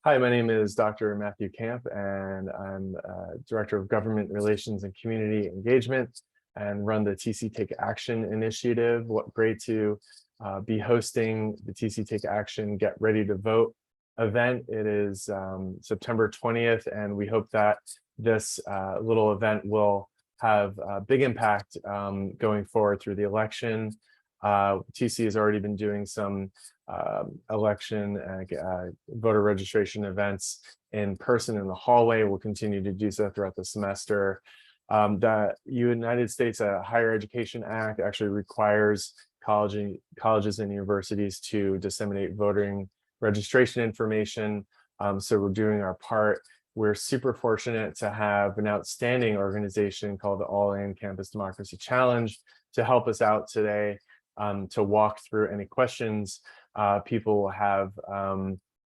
Hi, my name is Dr. Matthew Camp, and I'm Director of Government Relations and Community Engagement and run the TC Take Action initiative. What great to be hosting the TC Take Action Get Ready to Vote event. It is September 20th, and we hope that this little event will have a big impact going forward through the election. TC has already been doing some election voter registration events in person in the hallway. We'll continue to do so throughout the semester. The United States Higher Education Act actually requires colleges and universities to disseminate voting registration information. So we're doing our part. We're super fortunate to have an outstanding organization called the All-In Campus Democracy Challenge to help us out today, to walk through any questions people have.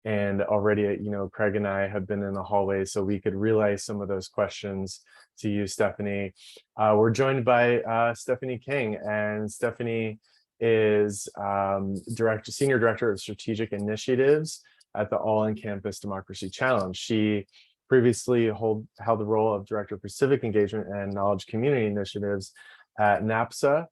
And already, Craig and I have been in the hallway, so we could relay some of those questions to you, Stephanie. We're joined by Stephanie King, and Stephanie is Senior Director of Strategic Initiatives at the All-In Campus Democracy Challenge. She previously held the role of Director for Civic Engagement and Knowledge Community Initiatives at NAPSA,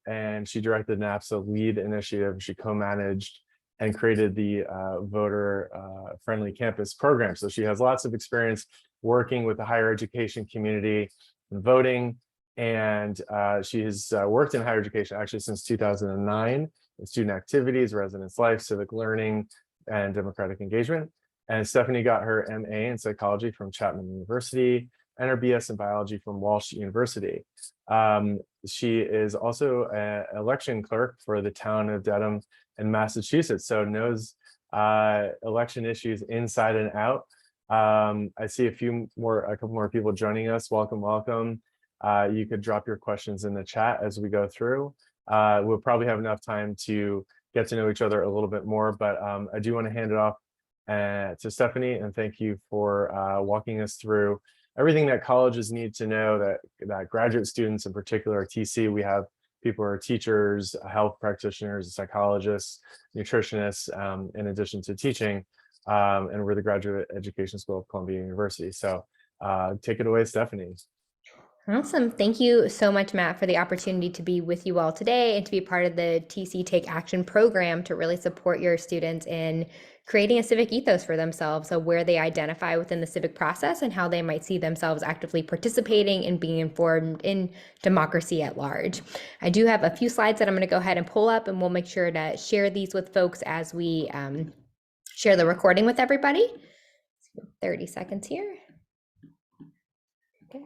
and she directed NAPSA LEAD initiative. She co-managed and created the voter-friendly campus program. So she has lots of experience working with the higher education community and voting. And she has worked in higher education actually since 2009 in student activities, residence life, civic learning, and democratic engagement. And Stephanie got her MA in psychology from Chapman University and her BS in biology from Walsh University. She is also an election clerk for the town of Dedham in Massachusetts, so knows election issues inside and out. I see a couple more people joining us. Welcome, welcome. You could drop your questions in the chat as we go through. We'll probably have enough time to get to know each other a little bit more, but I do want to hand it off to Stephanie, and thank you for walking us through everything that colleges need to know, that graduate students in particular at TC. We have people who are teachers, health practitioners, psychologists, nutritionists, in addition to teaching, and we're the Graduate Education School of Columbia University. So take it away, Stephanie. Awesome. Thank you so much, Matt, for the opportunity to be with you all today and to be part of the TC Take Action program to really support your students in creating a civic ethos for themselves, so where they identify within the civic process and how they might see themselves actively participating and being informed in democracy at large. I do have a few slides that I'm going to go ahead and pull up, and we'll make sure to share these with folks as we share the recording with everybody. 30 seconds here. Okay.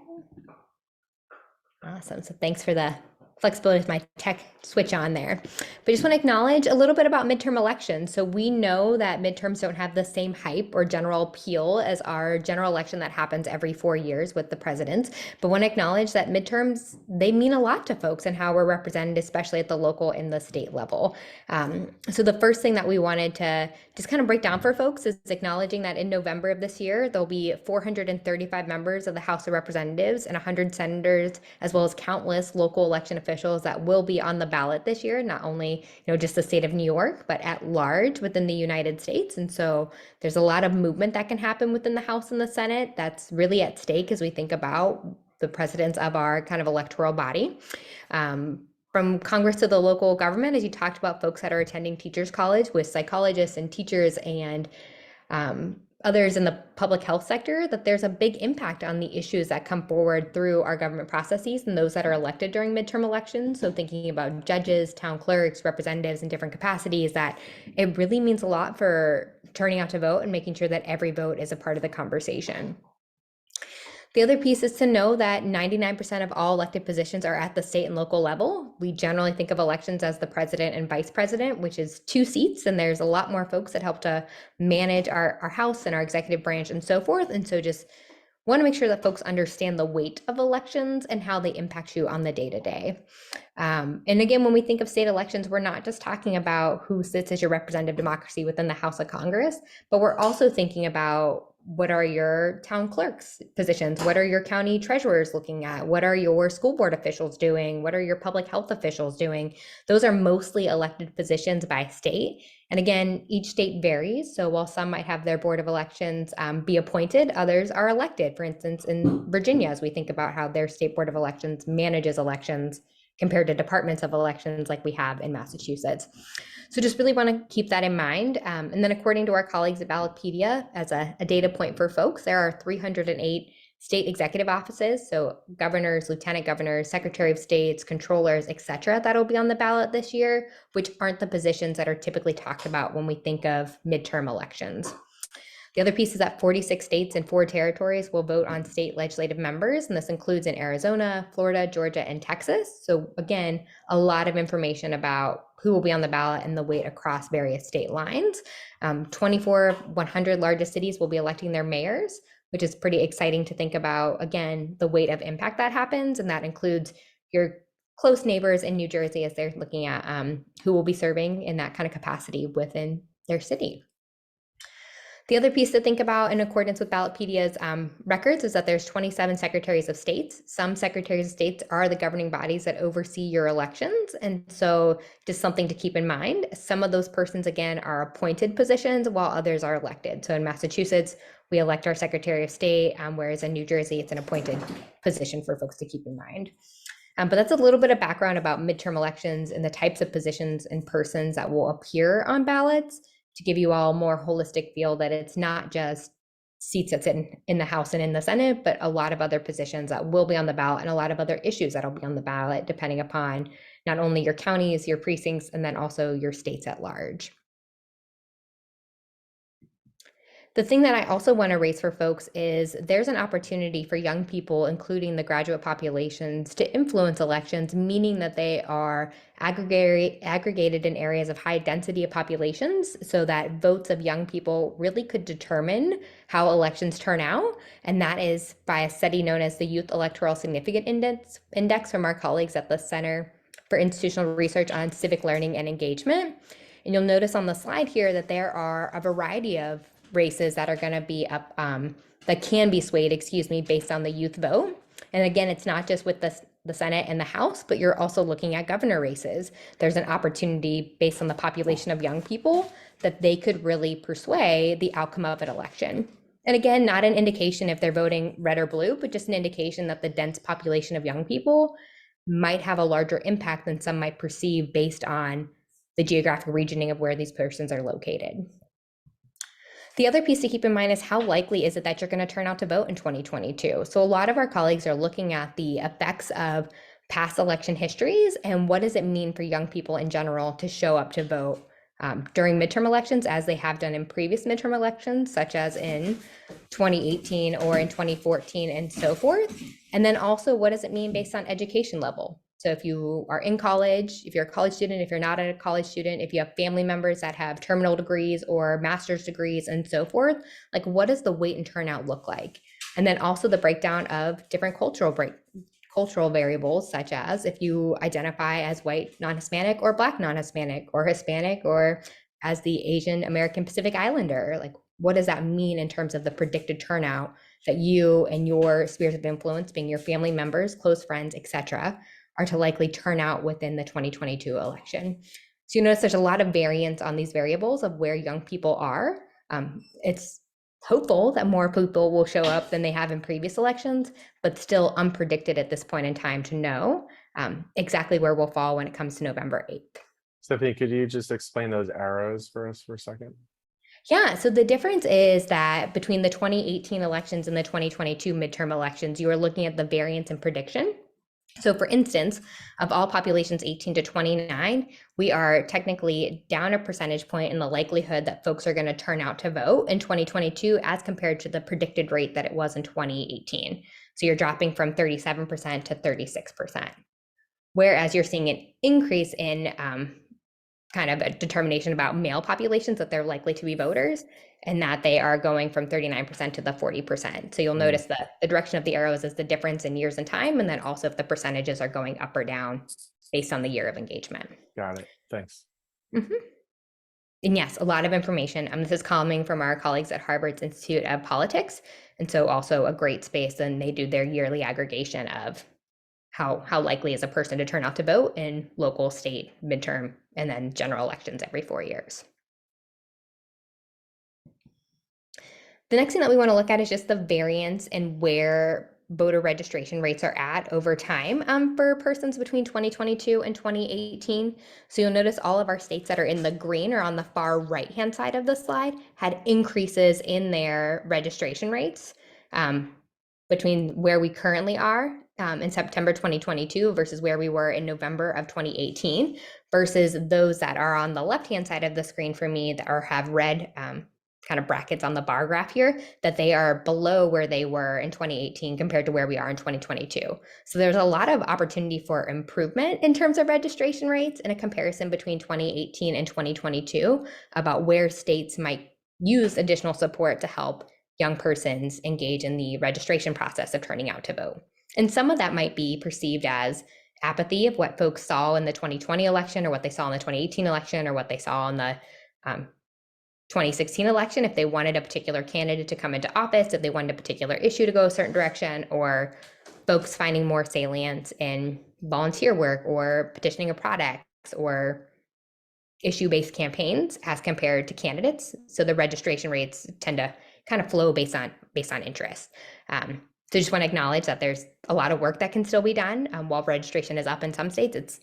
Awesome. So thanks for the flexibility with my tech switch on there. But I just want to acknowledge a little bit about midterm elections. So we know that midterms don't have the same hype or general appeal as our general election that happens every 4 years with the presidents. But want to acknowledge that midterms, they mean a lot to folks and how we're represented, especially at the local and the state level. So the first thing that we wanted to just kind of break down for folks is acknowledging that in November of this year, there'll be 435 members of the House of Representatives and 100 senators, as well as countless local election officials that will be on the ballot this year, not only just the state of New York, but at large within the United States. And so there's a lot of movement that can happen within the House and the Senate that's really at stake as we think about the presidents of our kind of electoral body. From Congress to the local government, as you talked about folks that are attending Teachers College with psychologists and teachers and others in the public health sector, that there's a big impact on the issues that come forward through our government processes and those that are elected during midterm elections. So thinking about judges, town clerks, representatives in different capacities, that it really means a lot for turning out to vote and making sure that every vote is a part of the conversation. The other piece is to know that 99% of all elected positions are at the state and local level. We generally think of elections as the president and vice president, which is 2 seats, and there's a lot more folks that help to manage our House and our executive branch and so forth. And so just want to make sure that folks understand the weight of elections and how they impact you on the day-to-day. And again, when we think of state elections, we're not just talking about who sits as your representative democracy within the House of Congress, but we're also thinking about what are your town clerks positions? What are your county treasurers looking at? What are your school board officials doing? What are your public health officials doing? Those are mostly elected positions by state. And again, each state varies. So while some might have their board of elections be appointed, others are elected. For instance, in Virginia, as we think about how their state board of elections manages elections compared to departments of elections like we have in Massachusetts. So just really want to keep that in mind. And then according to our colleagues at Ballotpedia, as a data point for folks, there are 308 state executive offices, so governors, lieutenant governors, secretary of states, controllers, et cetera, that'll be on the ballot this year, which aren't the positions that are typically talked about when we think of midterm elections. The other piece is that 46 states and 4 territories will vote on state legislative members, and this includes in Arizona, Florida, Georgia, and Texas. So again, a lot of information about who will be on the ballot and the weight across various state lines. 24 100 largest cities will be electing their mayors, which is pretty exciting to think about, again, the weight of impact that happens, and that includes your close neighbors in New Jersey as they're looking at who will be serving in that kind of capacity within their city. The other piece to think about in accordance with Ballotpedia's records is that there's 27 secretaries of states. Some secretaries of states are the governing bodies that oversee your elections. And so just something to keep in mind. Some of those persons, again, are appointed positions while others are elected. So in Massachusetts, we elect our secretary of state, whereas in New Jersey, it's an appointed position for folks to keep in mind. But that's a little bit of background about midterm elections and the types of positions and persons that will appear on ballots, to give you all a more holistic feel that it's not just seats that sit in the House and in the Senate, but a lot of other positions that will be on the ballot and a lot of other issues that'll be on the ballot, depending upon not only your counties, your precincts, and then also your states at large. The thing that I also want to raise for folks is there's an opportunity for young people, including the graduate populations, to influence elections, meaning that they are aggregated in areas of high density of populations so that votes of young people really could determine how elections turn out. And that is by a study known as the Youth Electoral Significance Index from our colleagues at the Center for Institutional Research on Civic Learning and Engagement. And you'll notice on the slide here that there are a variety of races that are going to be up, that can be swayed, based on the youth vote. And again, it's not just with the Senate and the House, but you're also looking at governor races. There's an opportunity based on the population of young people that they could really persuade the outcome of an election. And again, not an indication if they're voting red or blue, but just an indication that the dense population of young people might have a larger impact than some might perceive based on the geographic regioning of where these persons are located. The other piece to keep in mind is how likely is it that you're going to turn out to vote in 2022? So a lot of our colleagues are looking at the effects of past election histories and what does it mean for young people in general to show up to vote during midterm elections, as they have done in previous midterm elections, such as in 2018 or in 2014 and so forth. And then also, what does it mean based on education level? So if you are in college, if you're a college student, if you're not a college student, if you have family members that have terminal degrees or master's degrees and so forth, like what does the weight and turnout look like? And then also the breakdown of different cultural variables, such as if you identify as white non-Hispanic or Black non-Hispanic or Hispanic or as the Asian American Pacific Islander, like what does that mean in terms of the predicted turnout that you and your spheres of influence, being your family members, close friends, etc., are to likely turn out within the 2022 election. So you notice there's a lot of variance on these variables of where young people are. It's hopeful that more people will show up than they have in previous elections, but still unpredicted at this point in time to know exactly where we'll fall when it comes to November 8th. Stephanie, could you just explain those arrows for us for a second? Yeah, so the difference is that between the 2018 elections and the 2022 midterm elections, you are looking at the variance in prediction. So for instance, of all populations 18 to 29, we are technically down a percentage point in the likelihood that folks are going to turn out to vote in 2022 as compared to the predicted rate that it was in 2018. So you're dropping from 37% to 36%. Whereas you're seeing an increase in kind of a determination about male populations that they're likely to be voters, and that they are going from 39% to the 40%. So you'll notice that the direction of the arrows is the difference in years and time, and then also if the percentages are going up or down based on the year of engagement. Got it. Thanks. Mm-hmm. And yes, a lot of information. This is coming from our colleagues at Harvard's Institute of Politics. And so also a great space, and they do their yearly aggregation of how likely is a person to turn out to vote in local, state, midterm, and then general elections every 4 years. The next thing that we want to look at is just the variance and where voter registration rates are at over time for persons between 2022 and 2018. So you'll notice all of our states that are in the green or on the far right-hand side of the slide had increases in their registration rates between where we currently are in September 2022 versus where we were in November of 2018 versus those that are on the left-hand side of the screen for me that are have red kind of brackets on the bar graph here, that they are below where they were in 2018 compared to where we are in 2022. So there's a lot of opportunity for improvement in terms of registration rates in a comparison between 2018 and 2022 about where states might use additional support to help young persons engage in the registration process of turning out to vote. And some of that might be perceived as apathy of what folks saw in the 2020 election or what they saw in the 2018 election or what they saw in the 2016 election, if they wanted a particular candidate to come into office, if they wanted a particular issue to go a certain direction, or folks finding more salience in volunteer work or petitioning of products or issue-based campaigns as compared to candidates. So the registration rates tend to kind of flow based on interest. So just want to acknowledge that there's a lot of work that can still be done. While registration is up in some states, it's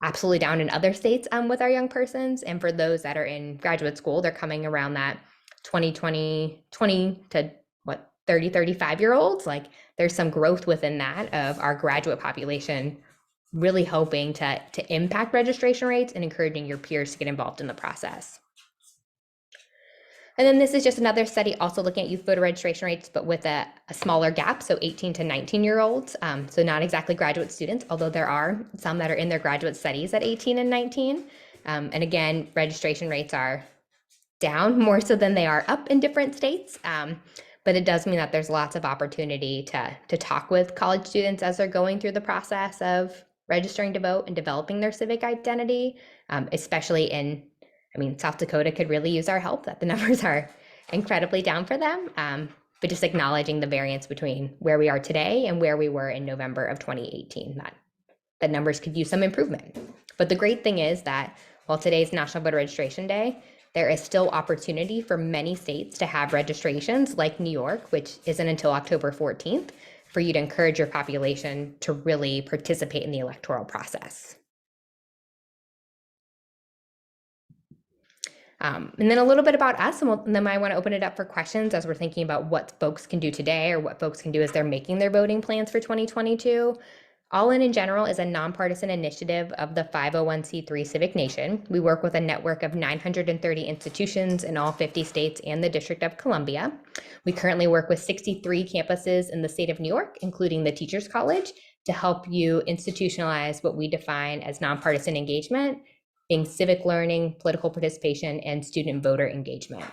absolutely down in other states with our young persons. And for those that are in graduate school, they're coming around that 20 to 30, 35-year-olds. Like there's some growth within that of our graduate population really hoping to impact registration rates and encouraging your peers to get involved in the process. And then this is just another study also looking at youth voter registration rates, but with a smaller gap, so 18 to 19-year-olds. So not exactly graduate students, although there are some that are in their graduate studies at 18 and 19. And again, registration rates are down more so than they are up in different states. But it does mean that there's lots of opportunity to talk with college students as they're going through the process of registering to vote and developing their civic identity, especially in South Dakota could really use our help, that the numbers are incredibly down for them. But just acknowledging the variance between where we are today and where we were in November of 2018, that numbers could use some improvement. But the great thing is that while today's National Voter Registration Day, there is still opportunity for many states to have registrations like New York, which isn't until October 14th, for you to encourage your population to really participate in the electoral process. And then a little bit about us, and then I want to open it up for questions as we're thinking about what folks can do today or what folks can do as they're making their voting plans for 2022. All In General is a nonpartisan initiative of the 501c3 Civic Nation. We work with a network of 930 institutions in all 50 states and the District of Columbia. We currently work with 63 campuses in the state of New York, including the Teachers College, to help you institutionalize what we define as nonpartisan engagement, being civic learning, political participation, and student voter engagement.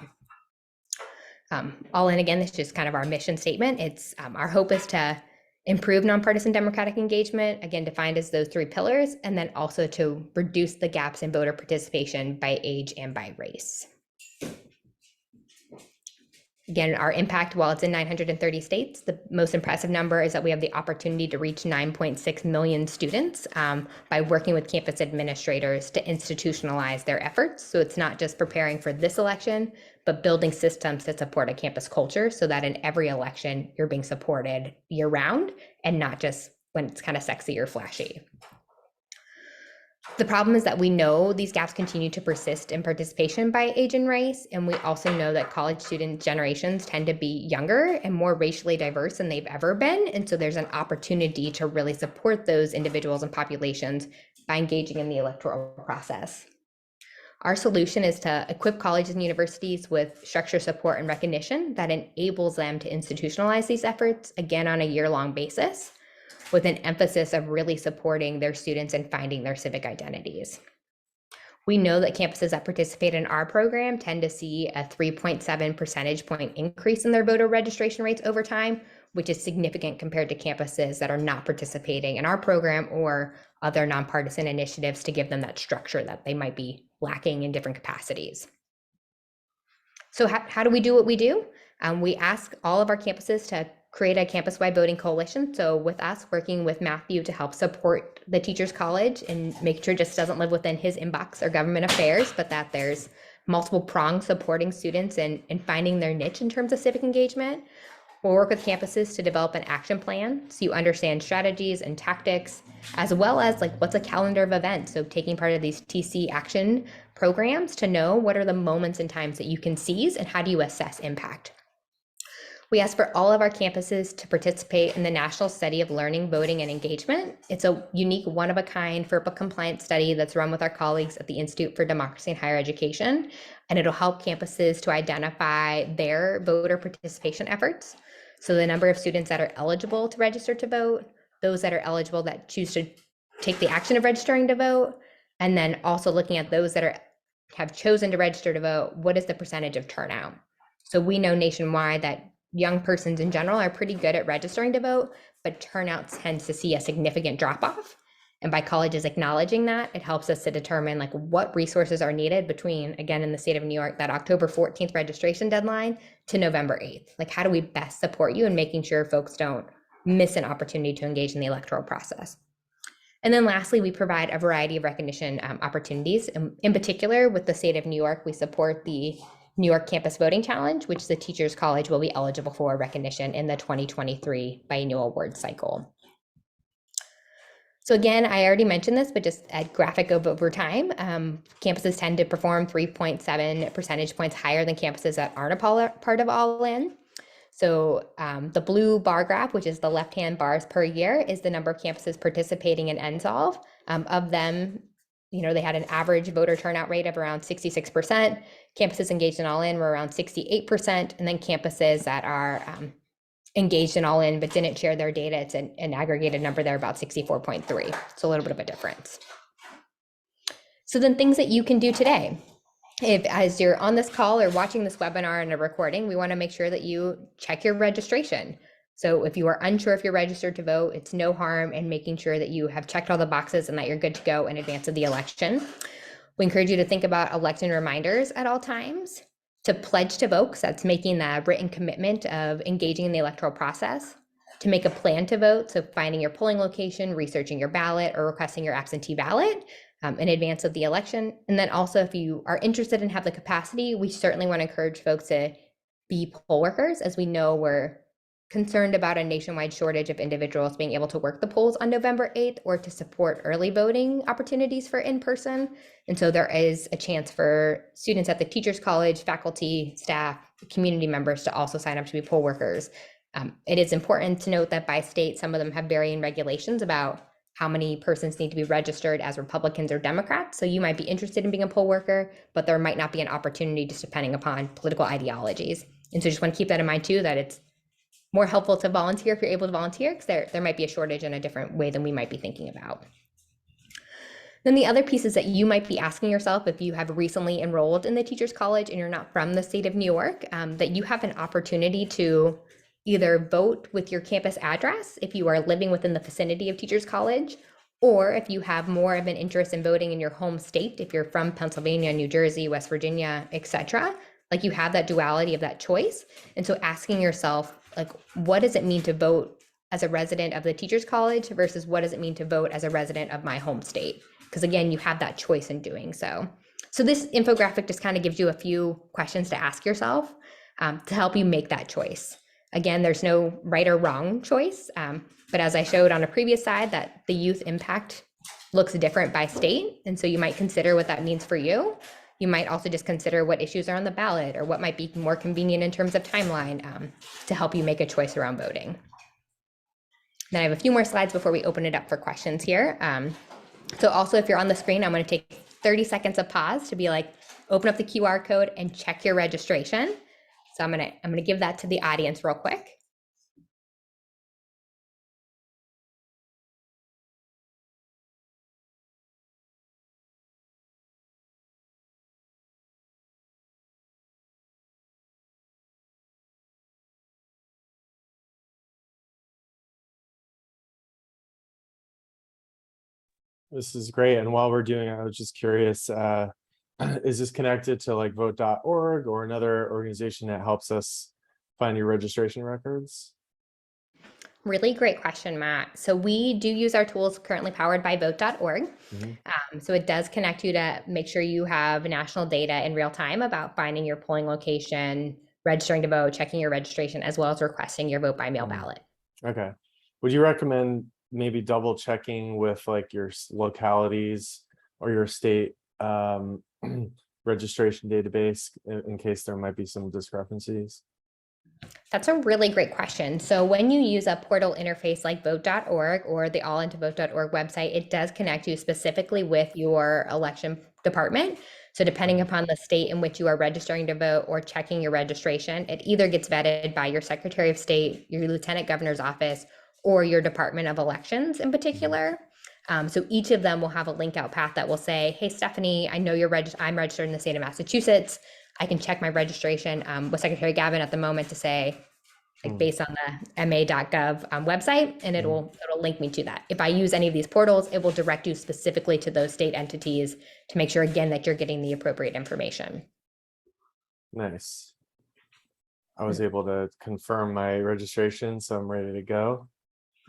All In, again, this is just kind of our mission statement. It's our hope is to improve nonpartisan democratic engagement, again, defined as those three pillars, and then also to reduce the gaps in voter participation by age and by race. Again, our impact, while it's in 930 states, the most impressive number is that we have the opportunity to reach 9.6 million students by working with campus administrators to institutionalize their efforts. So it's not just preparing for this election, but building systems to support a campus culture so that in every election, you're being supported year round and not just when it's kind of sexy or flashy. The problem is that we know these gaps continue to persist in participation by age and race, and we also know that college student generations tend to be younger and more racially diverse than they've ever been, and so there's an opportunity to really support those individuals and populations by engaging in the electoral process. Our solution is to equip colleges and universities with structure, support, and recognition that enables them to institutionalize these efforts, again, on a year-long basis, with an emphasis of really supporting their students and finding their civic identities. We know that campuses that participate in our program tend to see a 3.7 percentage point increase in their voter registration rates over time, which is significant compared to campuses that are not participating in our program or other nonpartisan initiatives to give them that structure that they might be lacking in different capacities. So how do we do what we do? We ask all of our campuses to create a campus-wide voting coalition. So with us, working with Matthew to help support the Teachers College and make sure it just doesn't live within his inbox or government affairs, but that there's multiple prongs supporting students and finding their niche in terms of civic engagement. We'll work with campuses to develop an action plan so you understand strategies and tactics, as well as like what's a calendar of events. So taking part of these TC action programs to know what are the moments and times that you can seize and how do you assess impact. We ask for all of our campuses to participate in the National Study of Learning, Voting, and Engagement. It's a unique, one-of-a-kind FERPA compliant study that's run with our colleagues at the Institute for Democracy and Higher Education, and it'll help campuses to identify their voter participation efforts. So the number of students that are eligible to register to vote, those that are eligible that choose to take the action of registering to vote, and then also looking at those that have chosen to register to vote, what is the percentage of turnout? So we know nationwide that young persons in general are pretty good at registering to vote, but turnout tends to see a significant drop off. And by colleges acknowledging that, it helps us to determine like what resources are needed between, again, in the state of New York, that October 14th registration deadline to November 8th. Like, how do we best support you in making sure folks don't miss an opportunity to engage in the electoral process? And then lastly, we provide a variety of recognition opportunities. In particular, with the state of New York, we support the New York Campus Voting Challenge, which the Teachers College will be eligible for recognition in the 2023 biennial award cycle. So again, I already mentioned this, but just a graphic of over time, campuses tend to perform 3.7 percentage points higher than campuses that aren't a part of All In. So the blue bar graph, which is the left-hand bars per year, is the number of campuses participating in NSOLV. Of them, they had an average voter turnout rate of around 66%. Campuses engaged in All In were around 68%. And then campuses that are engaged in All In but didn't share their data, it's an aggregated number there, about 64.3. So a little bit of a difference. So then things that you can do today. If as you're on this call or watching this webinar and a recording, we want to make sure that you check your registration. So if you are unsure if you're registered to vote, it's no harm in making sure that you have checked all the boxes and that you're good to go in advance of the election. We encourage you to think about election reminders at all times, to pledge to vote, because that's making that written commitment of engaging in the electoral process, to make a plan to vote, so finding your polling location, researching your ballot, or requesting your absentee ballot in advance of the election. And then also, if you are interested and have the capacity, we certainly want to encourage folks to be poll workers, as we know we're concerned about a nationwide shortage of individuals being able to work the polls on November 8th or to support early voting opportunities for in-person. And so there is a chance for students at the Teachers College, faculty, staff, community members to also sign up to be poll workers. It is important to note that by state, some of them have varying regulations about how many persons need to be registered as Republicans or Democrats. So you might be interested in being a poll worker, but there might not be an opportunity just depending upon political ideologies. And so just want to keep that in mind too, that it's more helpful to volunteer if you're able to volunteer, because there might be a shortage in a different way than we might be thinking about. Then the other piece is that you might be asking yourself, if you have recently enrolled in the Teachers College and you're not from the state of New York, that you have an opportunity to either vote with your campus address if you are living within the vicinity of Teachers College, or if you have more of an interest in voting in your home state, if you're from Pennsylvania, New Jersey, West Virginia, etc., like you have that duality of that choice. And so asking yourself, like, what does it mean to vote as a resident of the Teachers College versus what does it mean to vote as a resident of my home state? Because again, you have that choice in doing so. So this infographic just kind of gives you a few questions to ask yourself to help you make that choice. Again, there's no right or wrong choice, but as I showed on a previous slide, that the youth impact looks different by state. And so you might consider what that means for you. You might also just consider what issues are on the ballot or what might be more convenient in terms of timeline to help you make a choice around voting. Then I have a few more slides before we open it up for questions here. So also, if you're on the screen, I'm going to take 30 seconds of pause to be like, open up the QR code and check your registration. So I'm going to give that to the audience real quick. This is great. And while we're doing it, I was just curious, is this connected to like vote.org or another organization that helps us find your registration records? Really great question, Matt. So we do use our tools currently powered by vote.org. Mhm. So it does connect you to make sure you have national data in real time about finding your polling location, registering to vote, checking your registration, as well as requesting your vote by mail Mhm. ballot. Okay. Would you recommend maybe double checking with like your localities or your state registration database in case there might be some discrepancies? That's a really great question. So when you use a portal interface like vote.org or the allintovote.org website, it does connect you specifically with your election department. So depending Mhm. upon the state in which you are registering to vote or checking your registration, it either gets vetted by your Secretary of State, your Lieutenant Governor's office, or your Department of Elections in Mhm. particular. So each of them will have a link out path that will say, "Hey, Stephanie, I know I'm registered in the state of Massachusetts. I can check my registration with Secretary Gavin at the moment to say, like Mhm. based on the ma.gov website, and Mhm. it'll link me to that. If I use any of these portals, it will direct you specifically to those state entities to make sure again that you're getting the appropriate information. Nice. I was able to confirm my registration, so I'm ready to go.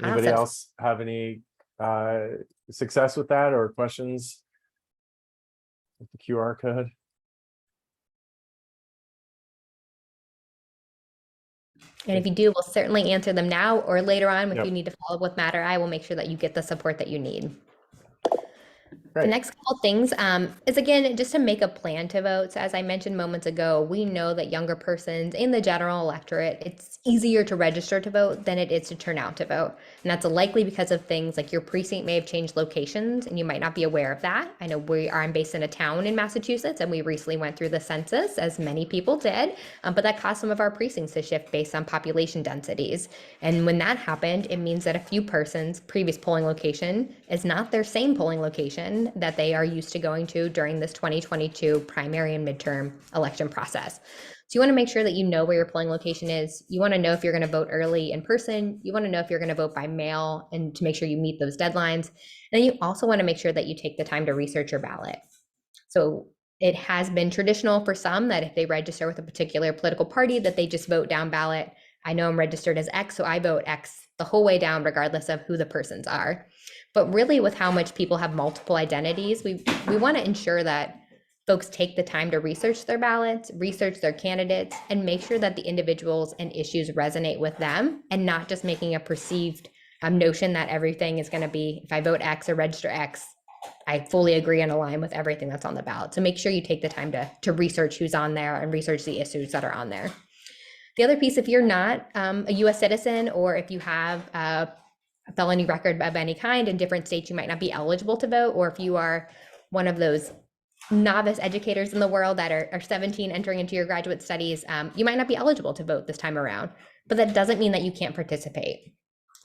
Anybody Awesome. else have any uh, success with that or questions with the QR code? And if you do, we'll certainly answer them now or later on. If you Yep. need to follow up with Matt or I, will make sure that you get the support that you need. The Great. next couple things is again just to make a plan to vote. So as I mentioned moments ago, we know that younger persons in the general electorate, it's easier to register to vote than it is to turn out to vote. And that's likely because of things like your precinct may have changed locations and you might not be aware of that. I know I'm based in a town in Massachusetts and we recently went through the census, as many people did, but that caused some of our precincts to shift based on population densities. And when that happened, it means that a few persons' previous polling location is not their same polling location that they are used to going to during this 2022 primary and midterm election process. So you want to make sure that you know where your polling location is. You want to know if you're going to vote early in person. You want to know if you're going to vote by mail and to make sure you meet those deadlines. And then you also want to make sure that you take the time to research your ballot. So it has been traditional for some that if they register with a particular political party that they just vote down ballot. I know I'm registered as X, so I vote X the whole way down, regardless of who the persons are. But really, with how much people have multiple identities, we want to ensure that folks take the time to research their ballots, research their candidates, and make sure that the individuals and issues resonate with them, and not just making a perceived notion that everything is going to be, if I vote X or register X, I fully agree and align with everything that's on the ballot. So make sure you take the time to research who's on there and research the issues that are on there. The other piece, if you're not a US citizen or if you have a felony record of any kind in different states, you might not be eligible to vote, or if you are one of those novice educators in the world that are 17 entering into your graduate studies, you might not be eligible to vote this time around. But that doesn't mean that you can't participate.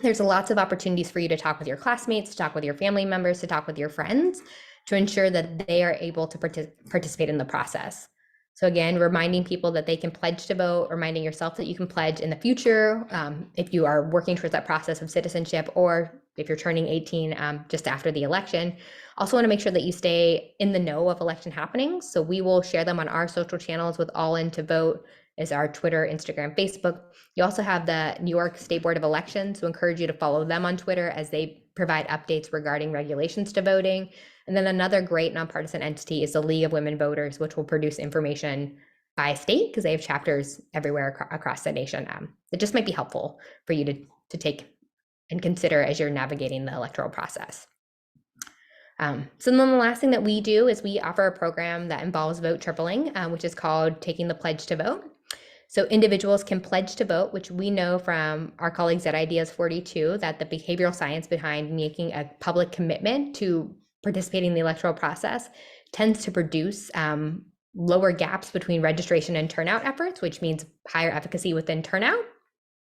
There's lots of opportunities for you to talk with your classmates, to talk with your family members, to talk with your friends to ensure that they are able to participate in the process. So again, reminding people that they can pledge to vote, reminding yourself that you can pledge in the future if you are working towards that process of citizenship, or if you're turning 18 just after the election. Also want to make sure that you stay in the know of election happenings. So we will share them on our social channels with All In to Vote is our Twitter, Instagram, Facebook. You also have the New York State Board of Elections, so encourage you to follow them on Twitter as they provide updates regarding regulations to voting. And then another great nonpartisan entity is the League of Women Voters, which will produce information by state because they have chapters everywhere across the nation. It just might be helpful for you to take and consider as you're navigating the electoral process. So then the last thing that we do is we offer a program that involves vote tripling, which is called Taking the Pledge to Vote. So individuals can pledge to vote, which we know from our colleagues at Ideas 42 that the behavioral science behind making a public commitment to participating in the electoral process tends to produce lower gaps between registration and turnout efforts, which means higher efficacy within turnout.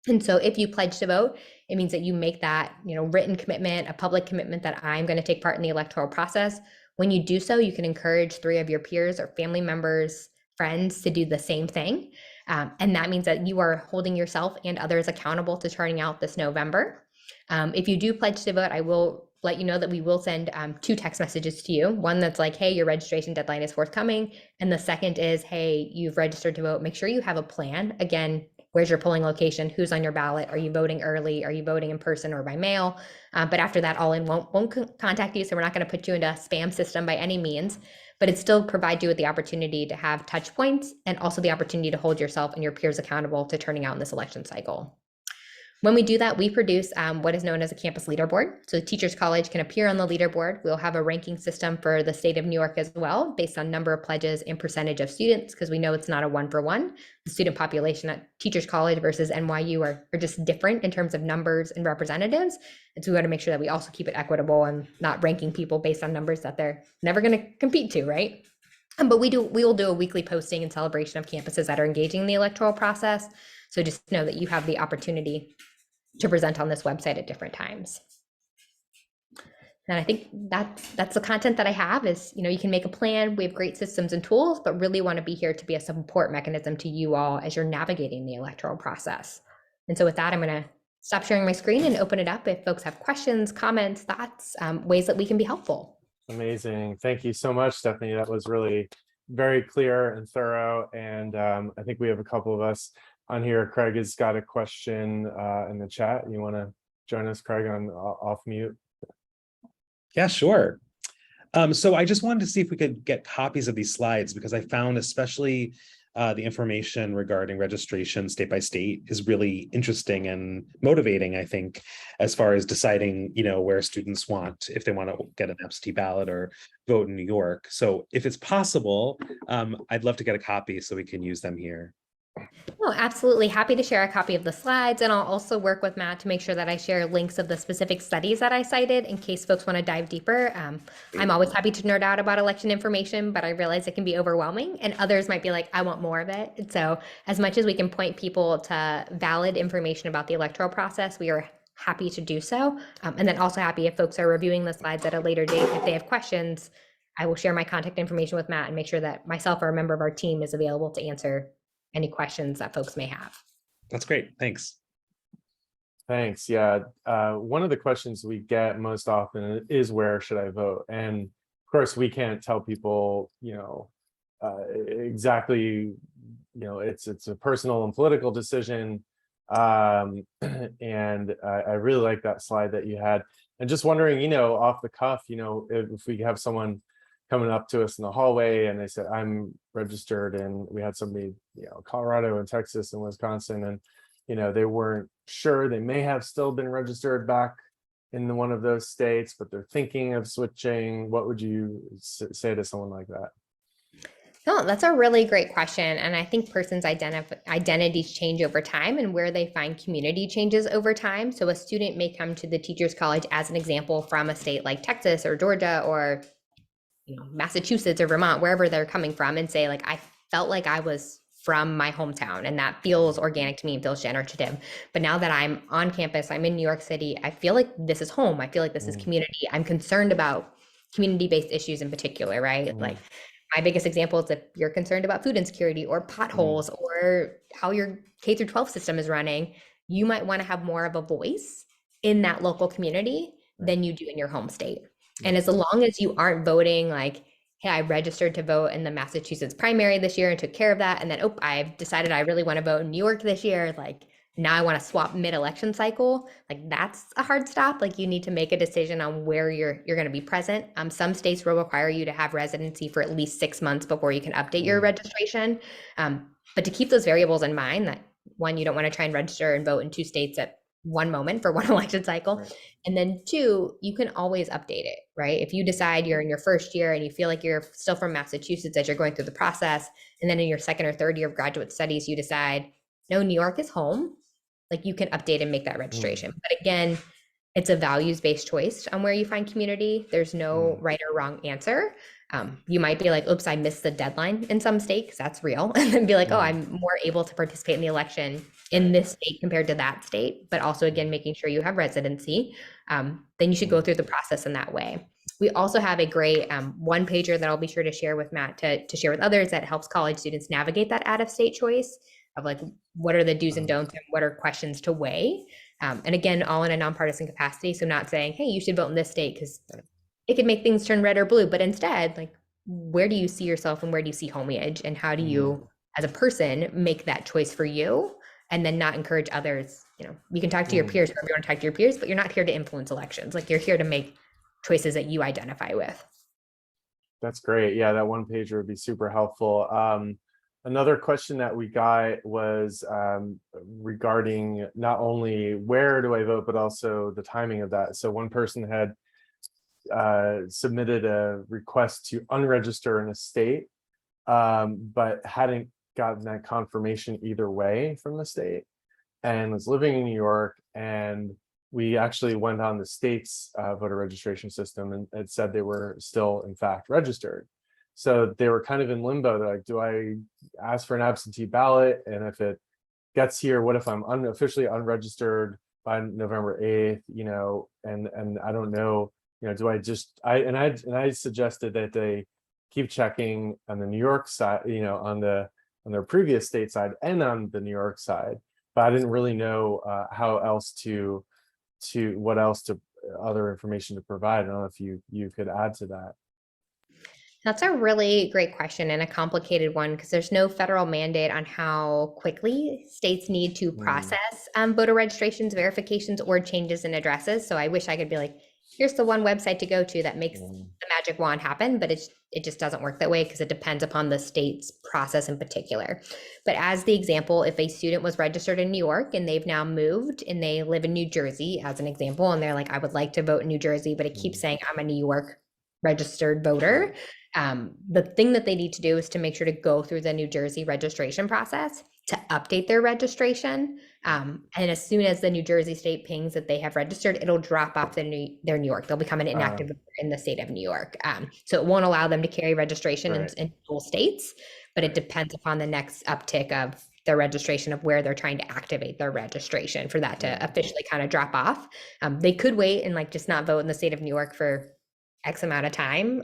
And so if you pledge to vote, it means that you make that, written commitment, a public commitment that I'm going to take part in the electoral process. When you do so, you can encourage 3 of your peers or family members, friends to do the same thing. And that means that you are holding yourself and others accountable to turning out this November. If you do pledge to vote, I will let you know that we will send 2 text messages to you. One that's like, hey, your registration deadline is forthcoming. And the second is, hey, you've registered to vote. Make sure you have a plan. Again, where's your polling location? Who's on your ballot? Are you voting early? Are you voting in person or by mail? But after that, All In won't contact you. So we're not going to put you into a spam system by any means, but it still provides you with the opportunity to have touch points and also the opportunity to hold yourself and your peers accountable to turning out in this election cycle. When we do that, we produce what is known as a campus leaderboard. So the Teachers College can appear on the leaderboard. We'll have a ranking system for the state of New York as well, based on number of pledges and percentage of students, because we know it's not a 1-for-1. The student population at Teachers College versus NYU are just different in terms of numbers and representatives. And so we want to make sure that we also keep it equitable and not ranking people based on numbers that they're never going to compete to, right? But we will do a weekly posting in celebration of campuses that are engaging in the electoral process. So just know that you have the opportunity to present on this website at different times. And I think that's the content that I have is, you can make a plan. We have great systems and tools, but really want to be here to be a support mechanism to you all as you're navigating the electoral process. And so with that, I'm going to stop sharing my screen and open it up if folks have questions, comments, thoughts, ways that we can be helpful. Amazing. Thank you so much, Stephanie. That was really very clear and thorough. And I think we have a couple of us on here. Craig has got a question in the chat. You want to join us, Craig, on off mute? Yeah, sure. So I just wanted to see if we could get copies of these slides, because I found especially the information regarding registration state by state is really interesting and motivating, I think, as far as deciding, where students if they want to get an absentee ballot or vote in New York. So if it's possible, I'd love to get a copy so we can use them here. Oh, absolutely. Happy to share a copy of the slides. And I'll also work with Matt to make sure that I share links of the specific studies that I cited in case folks want to dive deeper. I'm always happy to nerd out about election information, but I realize it can be overwhelming and others might be like, I want more of it. And so as much as we can point people to valid information about the electoral process, we are happy to do so. And then also happy if folks are reviewing the slides at a later date. If they have questions, I will share my contact information with Matt and make sure that myself or a member of our team is available to answer any questions that folks may have. That's great. Thanks. Thanks. Yeah. One of the questions we get most often is, where should I vote? And of course, we can't tell people, exactly, it's a personal and political decision. And I really like that slide that you had. And just wondering, off the cuff, if we have someone coming up to us in the hallway and they said, I'm registered, and we had somebody, Colorado and Texas and Wisconsin, and they weren't sure. They may have still been registered back in one of those states, but they're thinking of switching. What would you say to someone like that? No, that's a really great question. And I think persons' identities change over time, and where they find community changes over time. So a student may come to the Teachers College, as an example, from a state like Texas or Georgia or Massachusetts or Vermont, wherever they're coming from, and say, like, I felt like I was from my hometown and that feels organic to me and feels generative. But now that I'm on campus, I'm in New York City, I feel like this is home. I feel like this is community. I'm concerned about community-based issues in particular, right? Like my biggest example is if you're concerned about food insecurity or potholes or how your K through 12 system is running, you might want to have more of a voice in that local community than you do in your home state. And as long as you aren't voting like, hey, I registered to vote in the Massachusetts primary this year and took care of that, and then, oh, I've decided I really want to vote in New York this year, like now I want to swap mid-election cycle, like that's a hard stop. Like you need to make a decision on where you're going to be present. Some states will require you to have residency for at least 6 months before you can update your registration. But to keep those variables in mind, that one, you don't want to try and register and vote in 2 states at one moment for one election cycle. And then 2, you can always update it, right? If you decide you're in your first year and you feel like you're still from Massachusetts as you're going through the process, and then in your second or third year of graduate studies, you decide, no, New York is home, like you can update and make that registration. But again, it's a values-based choice on where you find community. There's no right or wrong answer. You might be like, oops, I missed the deadline in some state, because that's real. And then be like, oh, I'm more able to participate in the election in this state compared to that state. But also, again, making sure you have residency. Then you should go through the process in that way. We also have a great one pager that I'll be sure to share with Matt to share with others that helps college students navigate that out-of-state choice. of like, what are the do's and don'ts and what are questions to weigh? And again, all in a nonpartisan capacity. So not saying, hey, you should vote in this state because it could make things turn red or blue, but instead, like, where do you see yourself and where do you see homage, and how do you, as a person, make that choice for you, and then not encourage others. You can talk to your peers, wherever you want to talk to your peers, but you're not here to influence elections. Like, you're here to make choices that you identify with. That's great. Yeah, that one pager would be super helpful. Another question that we got was regarding not only where do I vote, but also the timing of that. So one person had submitted a request to unregister in a state, but hadn't gotten that confirmation either way from the state, and was living in New York. And we actually went on the state's voter registration system, and it said they were still, in fact, registered. So they were kind of in limbo. They're like, do I ask for an absentee ballot? And if it gets here, what if I'm unofficially unregistered by November 8th, and I don't know, do I just, I suggested that they keep checking on the New York side, on their previous state side and on the New York side, but I didn't really know what else to other information to provide. I don't know if you could add to that. That's a really great question and a complicated one, because there's no federal mandate on how quickly states need to process voter registrations, verifications, or changes in addresses. So I wish I could be like, here's the one website to go to that makes the magic wand happen, but it just doesn't work that way, because it depends upon the state's process in particular. But as the example, if a student was registered in New York and they've now moved and they live in New Jersey, as an example, and they're like, I would like to vote in New Jersey, but it keeps saying I'm a New York registered voter. The thing that they need to do is to make sure to go through the New Jersey registration process to update their registration. And as soon as the New Jersey state pings that they have registered, it'll drop off their New York. They'll become an inactive voter in the state of New York. So it won't allow them to carry registration in dual states, but it depends upon the next uptick of their registration of where they're trying to activate their registration for that to officially kind of drop off. They could wait and like just not vote in the state of New York for X amount of time,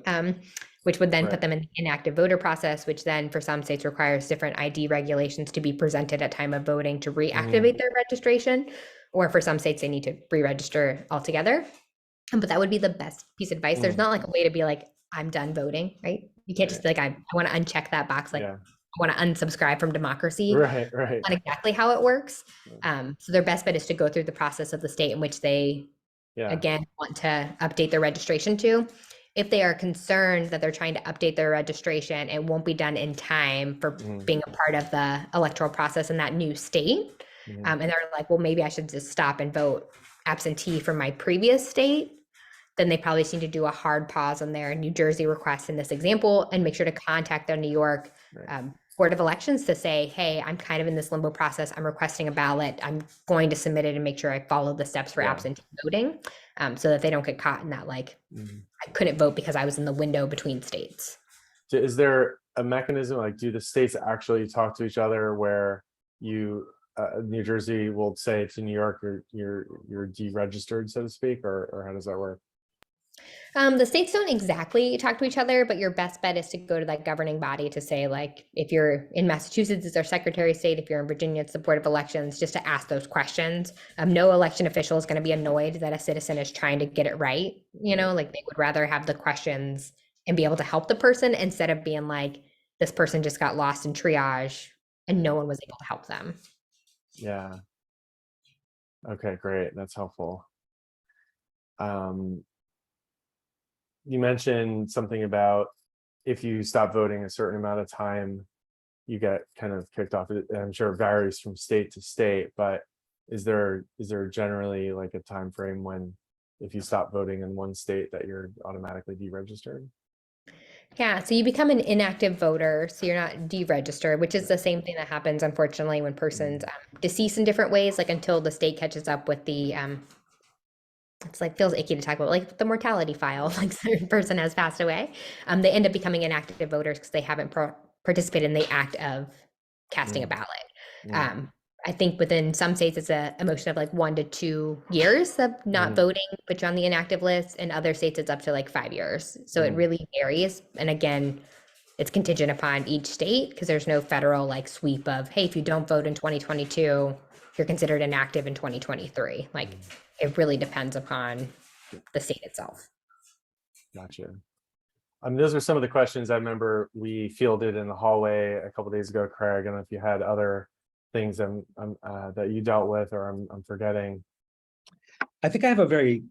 which would then put them in the inactive voter process, which then for some states requires different ID regulations to be presented at time of voting to reactivate their registration, or for some states they need to re-register altogether. But that would be the best piece of advice. There's not like a way to be like, I'm done voting, right? You can't just be like, I want to uncheck that box, like I want to unsubscribe from democracy. Right. Not exactly how it works. So their best bet is to go through the process of the state in which they again want to update their registration to. If they are concerned that they're trying to update their registration, it won't be done in time for being a part of the electoral process in that new state. And they're like, well, maybe I should just stop and vote absentee from my previous state. Then they probably just need to do a hard pause on their New Jersey request in this example and make sure to contact their New York Board of Elections to say, hey, I'm kind of in this limbo process. I'm requesting a ballot. I'm going to submit it and make sure I follow the steps for absentee voting, so that they don't get caught in that, like, I couldn't vote because I was in the window between states. Is there a mechanism, like, do the states actually talk to each other where New Jersey will say to New York, you're deregistered, so to speak, or how does that work? The states don't exactly talk to each other, but your best bet is to go to that governing body to say, like, if you're in Massachusetts, it's our Secretary of State. If you're in Virginia, it's the Board of Elections, just to ask those questions. No election official is going to be annoyed that a citizen is trying to get it right. Like, they would rather have the questions and be able to help the person instead of being like, this person just got lost in triage and no one was able to help them. Yeah. Okay, great. That's helpful. You mentioned something about if you stop voting a certain amount of time, you get kind of kicked off. I'm sure it varies from state to state, but is there generally like a time frame when if you stop voting in one state that you're automatically deregistered? Yeah, so you become an inactive voter, so you're not deregistered, which is the same thing that happens, unfortunately, when persons decease in different ways, like until the state catches up with the it's like feels icky to talk about, like the mortality file, like certain person has passed away. They end up becoming inactive voters because they haven't participated in the act of casting a ballot. I think within some states it's a motion of like 1 to 2 years of not voting, but you're on the inactive list. In other states it's up to like 5 years. So it really varies. And again, it's contingent upon each state because there's no federal like sweep of, hey, if you don't vote in 2022, you're considered inactive in 2023. Like it really depends upon the state itself. Gotcha. Those are some of the questions I remember we fielded in the hallway a couple days ago, Craig. I don't know if you had other things that you dealt with or I'm forgetting. I think I have a very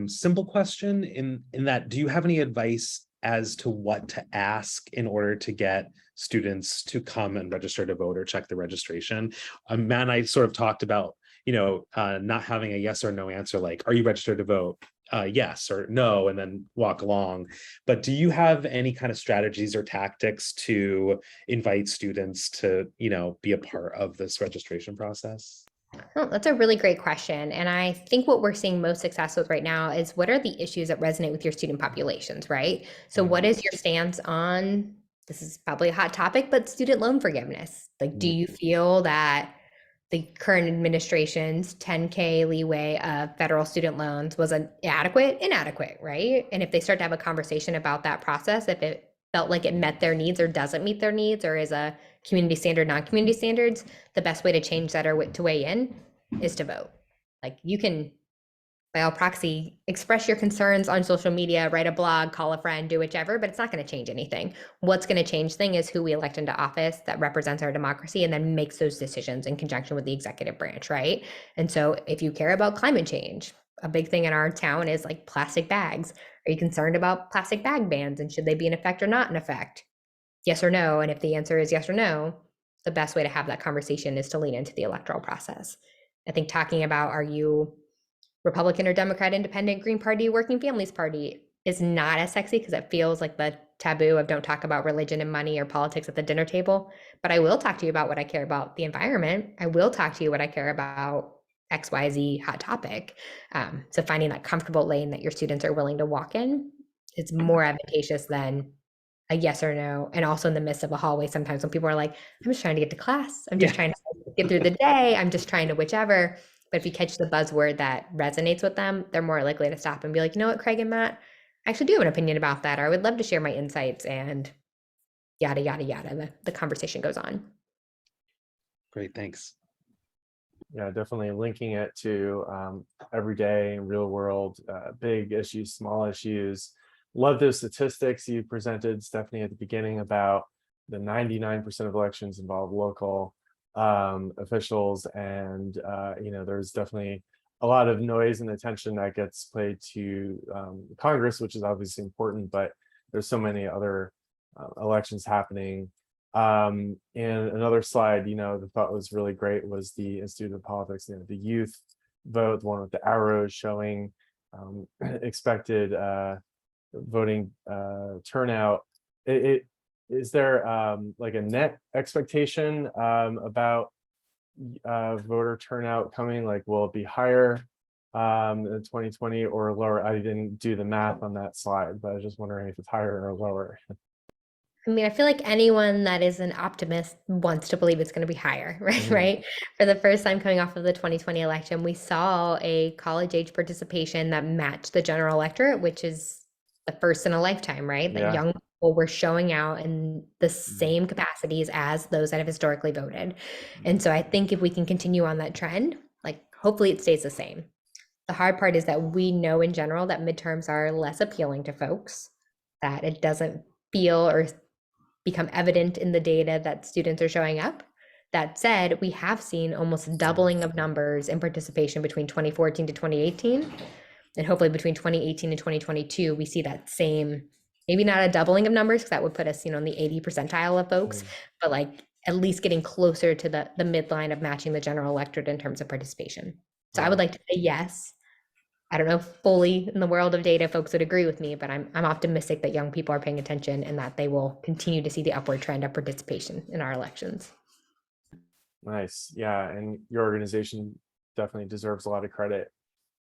simple question in that, do you have any advice as to what to ask in order to get students to come and register to vote or check the registration? Matt and I sort of talked about, not having a yes or no answer, like, are you registered to vote? Yes or no, and then walk along. But do you have any kind of strategies or tactics to invite students to, be a part of this registration process? Oh, that's a really great question. And I think what we're seeing most success with right now is what are the issues that resonate with your student populations, right? So what is your stance on, this is probably a hot topic, but student loan forgiveness? Like, do you feel that the current administration's 10K leeway of federal student loans was inadequate, right? And if they start to have a conversation about that process, if it felt like it met their needs or doesn't meet their needs or is a community standard, non-community standards, the best way to change that or to weigh in is to vote. Like you can, by all proxy, express your concerns on social media, write a blog, call a friend, do whichever, but it's not going to change anything. What's going to change thing is who we elect into office that represents our democracy and then makes those decisions in conjunction with the executive branch, right? And so if you care about climate change, a big thing in our town is like plastic bags. Are you concerned about plastic bag bans and should they be in effect or not in effect? Yes or no. And if the answer is yes or no, the best way to have that conversation is to lean into the electoral process. I think talking about, are you Republican or Democrat, Independent, Green Party, Working Families Party is not as sexy because it feels like the taboo of don't talk about religion and money or politics at the dinner table. But I will talk to you about what I care about the environment. I will talk to you what I care about XYZ hot topic. So finding that comfortable lane that your students are willing to walk in is more advantageous than a yes or no. And also in the midst of a hallway, sometimes when people are like, I'm just trying to get to class. I'm just trying to get through the day. I'm just trying to whichever. But if you catch the buzzword that resonates with them, they're more likely to stop and be like, you know what, Craig and Matt, I actually do have an opinion about that. Or I would love to share my insights and yada, yada, yada. The conversation goes on. Great, thanks. Yeah, definitely linking it to everyday real world, big issues, small issues. Love those statistics you presented, Stephanie, at the beginning about the 99% of elections involve local officials. And, there's definitely a lot of noise and attention that gets played to Congress, which is obviously important, but there's so many other elections happening. And another slide, the thought was really great was the Institute of Politics, the youth vote, the one with the arrows showing expected voting turnout. Is there like a net expectation about voter turnout coming? Like, will it be higher in 2020 or lower? I didn't do the math on that slide, but I was just wondering if it's higher or lower. I mean, I feel like anyone that is an optimist wants to believe it's going to be higher, right? Mhm. Right. For the first time coming off of the 2020 election, we saw a college age participation that matched the general electorate, which is the first in a lifetime, right? That Yeah. young people were showing out in the same capacities as those that have historically voted. And so I think if we can continue on that trend, like hopefully it stays the same. The hard part is that we know in general that midterms are less appealing to folks, that it doesn't feel or become evident in the data that students are showing up. That said, we have seen almost doubling of numbers in participation between 2014 to 2018. And hopefully between 2018 and 2022, we see that same, maybe not a doubling of numbers, because that would put us, in the 80 percentile of folks, but like at least getting closer to the midline of matching the general electorate in terms of participation. So I would like to say yes. I don't know if fully in the world of data folks would agree with me, but I'm optimistic that young people are paying attention and that they will continue to see the upward trend of participation in our elections. Nice. Yeah, and your organization definitely deserves a lot of credit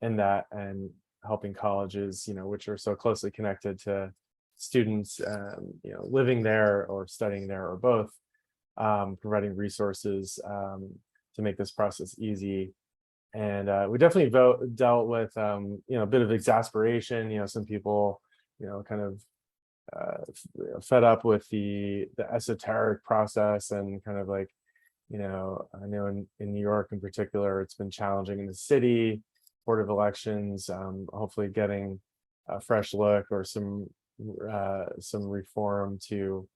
in that, and helping colleges, which are so closely connected to students, living there or studying there or both, providing resources to make this process easy. And we definitely dealt with a bit of exasperation. Some people kind of fed up with the esoteric process and kind of like, I know in New York in particular, it's been challenging in the city, Board of Elections, hopefully getting a fresh look or some reform to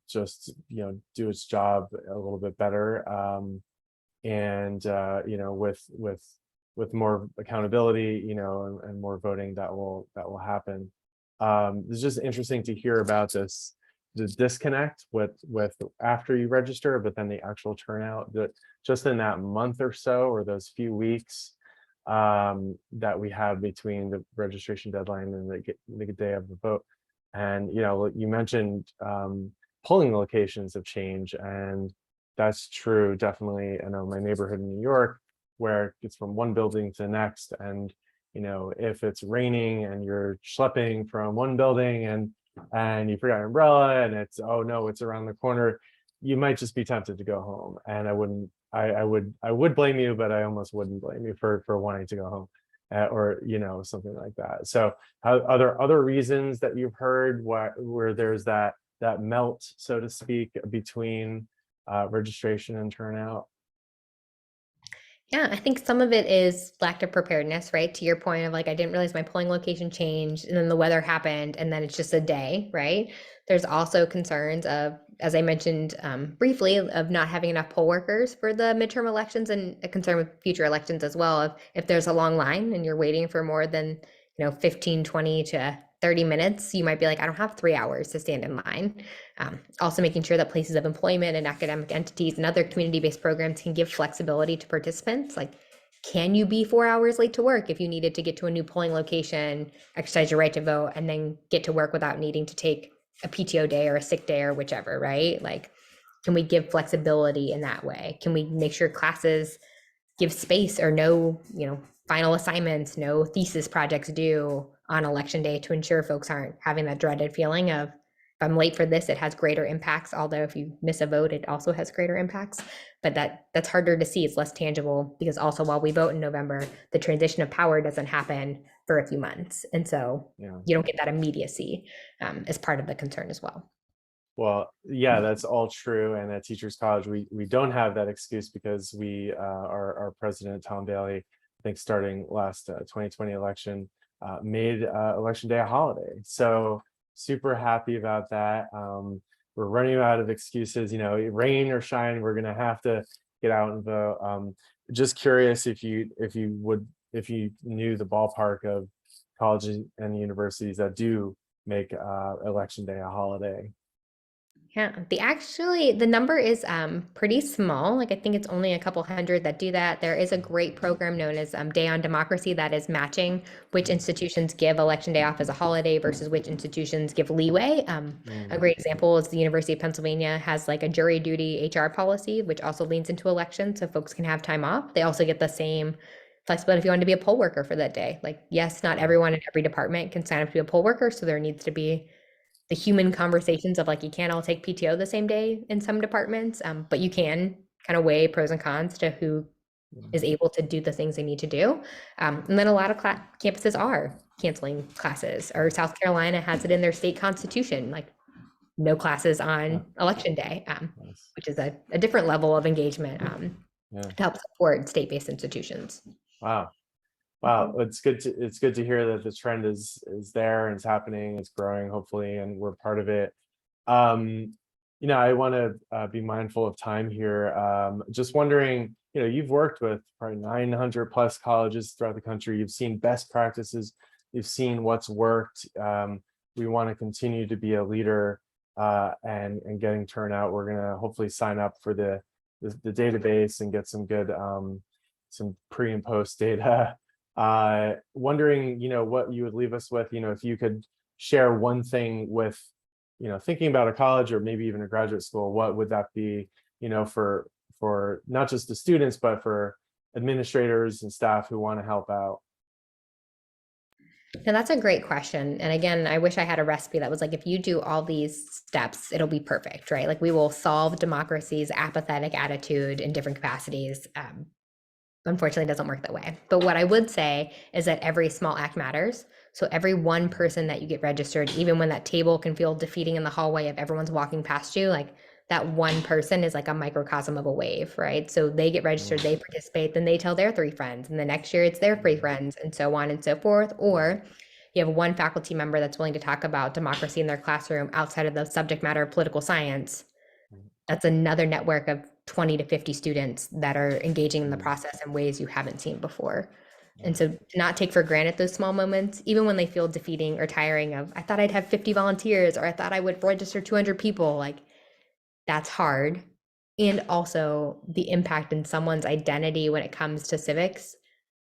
just, do its job a little bit better. And, with more accountability, and more voting that will happen. It's just interesting to hear about the disconnect with after you register, but then the actual turnout that just in that month or so, or those few weeks that we have between the registration deadline and the day of the vote. And you mentioned polling locations have changed, and that's true definitely. I know my neighborhood in New York, where it's from one building to the next, and if it's raining and you're schlepping from one building and you forgot your umbrella and it's, oh no, it's around the corner, you might just be tempted to go home. And I would blame you, but I almost wouldn't blame you for wanting to go home, or something like that. So are there other reasons that you've heard where there's that melt, so to speak, between registration and turnout? Yeah, I think some of it is lack of preparedness, right? To your point of like, I didn't realize my polling location changed and then the weather happened and then it's just a day, right? There's also concerns of, as I mentioned briefly, of not having enough poll workers for the midterm elections, and a concern with future elections as well. If there's a long line and you're waiting for more than 15, 20 to 30 minutes, you might be like, I don't have 3 hours to stand in line. Also making sure that places of employment and academic entities and other community-based programs can give flexibility to participants. Like, can you be 4 hours late to work if you needed to get to a new polling location, exercise your right to vote, and then get to work without needing to take a PTO day or a sick day or whichever, right? Like, can we give flexibility in that way? Can we make sure classes give space or no, final assignments, no thesis projects due on election day, to ensure folks aren't having that dreaded feeling of, if I'm late for this, it has greater impacts. Although if you miss a vote, it also has greater impacts. But that's harder to see. It's less tangible, because also while we vote in November, the transition of power doesn't happen for a few months. And so you don't get that immediacy as part of the concern as well. Well, yeah, that's all true. And at Teachers College, we don't have that excuse, because our president, Tom Bailey, I think starting last 2020 election, made election day a holiday. So super happy about that. We're running out of excuses, rain or shine, we're gonna have to get out and vote. Just curious if you knew the ballpark of colleges and universities that do make election day a holiday. Yeah, the number is pretty small. Like, I think it's only a couple hundred that do that. There is a great program known as Day on Democracy that is matching which institutions give election day off as a holiday versus which institutions give leeway. A great example is the University of Pennsylvania has like a jury duty HR policy, which also leans into elections, so folks can have time off. They also get the same flexibility if you want to be a poll worker for that day. Like, yes, not everyone in every department can sign up to be a poll worker, so there needs to be the human conversations of like, you can't all take PTO the same day in some departments, but you can kind of weigh pros and cons to who is able to do the things they need to do. And then a lot of campuses are canceling classes, or South Carolina has it in their state constitution, like no classes on election day, which is a different level of engagement to help support state-based institutions. Wow. It's good to hear that the trend is there and it's happening, it's growing, hopefully, and we're part of it. I want to be mindful of time here. Just wondering, you've worked with probably 900 plus colleges throughout the country. You've seen best practices, you've seen what's worked. We want to continue to be a leader and getting turnout. We're going to hopefully sign up for the database and get some good some pre and post data. Wondering, what you would leave us with, if you could share one thing with, thinking about a college or maybe even a graduate school, what would that be, for not just the students, but for administrators and staff who want to help out? Now, that's a great question. And again, I wish I had a recipe that was like, if you do all these steps, it'll be perfect, right? Like, we will solve democracy's apathetic attitude in different capacities. Unfortunately, it doesn't work that way. But what I would say is that every small act matters. So every one person that you get registered, even when that table can feel defeating in the hallway if everyone's walking past you, like that one person is like a microcosm of a wave, right? So they get registered, they participate, then they tell their 3 friends, and the next year it's their 3 friends, and so on and so forth. Or you have one faculty member that's willing to talk about democracy in their classroom outside of the subject matter of political science. That's another network of 20 to 50 students that are engaging in the process in ways you haven't seen before. And so to not take for granted those small moments, even when they feel defeating or tiring of, I thought I'd have 50 volunteers, or I thought I would register 200 people, like that's hard. And also the impact in someone's identity when it comes to civics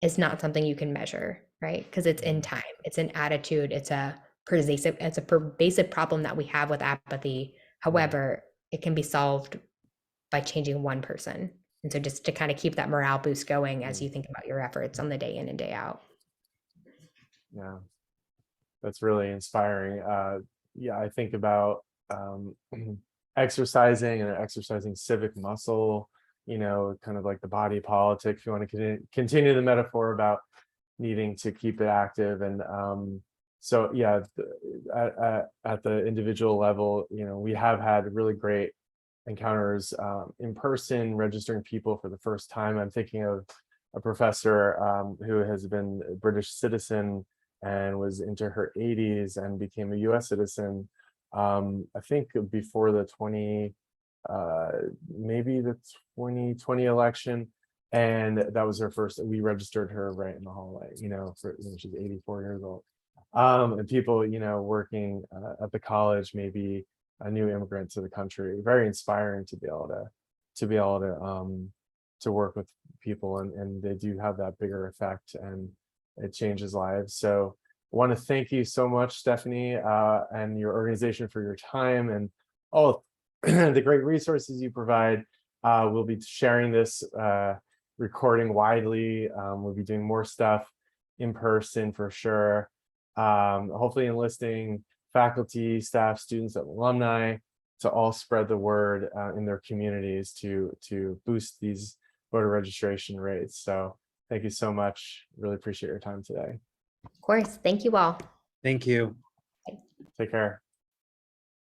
is not something you can measure, right? Because it's in time, it's an attitude, it's a pervasive problem that we have with apathy. However, it can be solved by changing one person. And so just to kind of keep that morale boost going as you think about your efforts on the day in and day out. Yeah, that's really inspiring. Yeah, I think about exercising and exercising civic muscle, you know, kind of like the body politic, if you want to continue the metaphor about needing to keep it active. And so, yeah, at the individual level, you know, we have had really great encounters in person, registering people for the first time. I'm thinking of a professor who has been a British citizen and was into her 80s and became a US citizen. I think before the maybe the 2020 election. And that was her first, we registered her right in the hallway, you know, she's 84 years old. And people, you know, working at the college, maybe a new immigrant to the country, very inspiring to be able to work with people, and they do have that bigger effect, and it changes lives. So I want to thank you so much, Stephanie, and your organization for your time and all the great resources you provide. We'll be sharing this recording widely. We'll be doing more stuff in person for sure. Hopefully enlisting faculty, staff, students, and alumni to all spread the word in their communities to boost these voter registration rates. So thank you so much. Really appreciate your time today. Of course. Thank you all. Thank you. Take care.